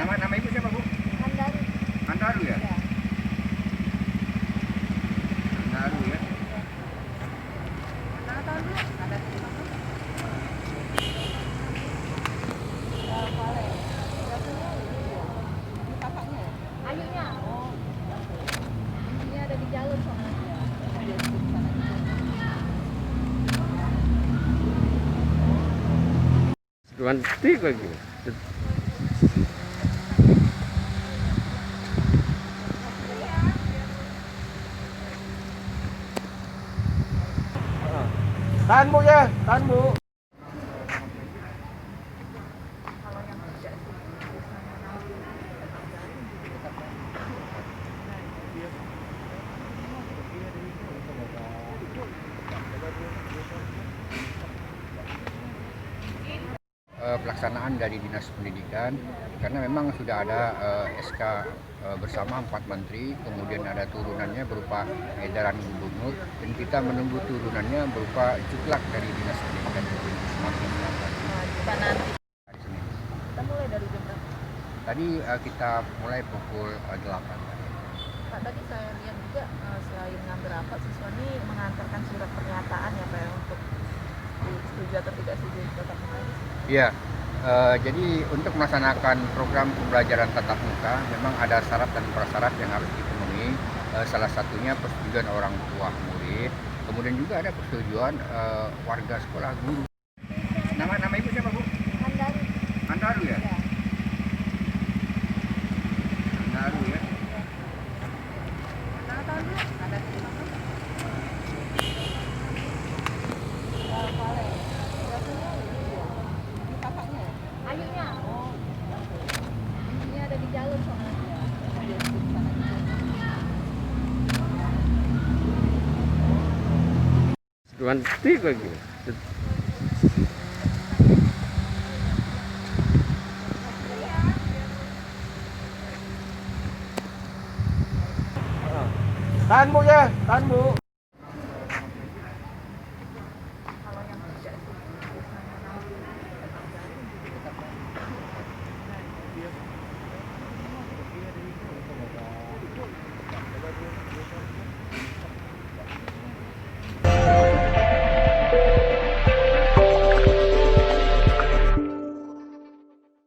Nama ibu siapa, Bu? Andaru. Andaru ya? Ya. Andaru ya. Tahu dulu. Ada di mana? Vale. Siapanya? Ini kakaknya ya? Ayunya. Oh. Ini ada di jalur soalnya. Cantik lagi. Tahan, Bu ya, tahan, Bu. Pelaksanaan dari Dinas Pendidikan karena memang sudah ada SK bersama 4 menteri, kemudian ada turunannya berupa edaran gubernur dan kita menunggu turunannya berupa juklak dari Dinas Pendidikan Provinsi Sumatera Selatan. Kita nanti. Hari Senin. Kita mulai dari jam berapa? Tadi kita mulai pukul 8. Pak, tadi saya lihat juga selain ngambil rapat, siswa ini mengantarkan surat pernyataan ya Pak ya, untuk setuju atau tidak setuju tatap muka ini. Iya, jadi untuk melaksanakan program pembelajaran tatap muka memang ada syarat dan prasyarat yang harus dipenuhi. Salah satunya persetujuan orang tua murid, kemudian juga ada persetujuan warga sekolah guru. Nama ibu siapa, Bu? Andaru. Andaru ya? Ya. Andaru ya. Tahu dulu. Ada di mana? Vale. Siapanya? Ini kakaknya ya? Ayunya. Oh. Ini ada di jalur soalnya. Cantik lagi. Tahan, Bu ya, tahan, Bu.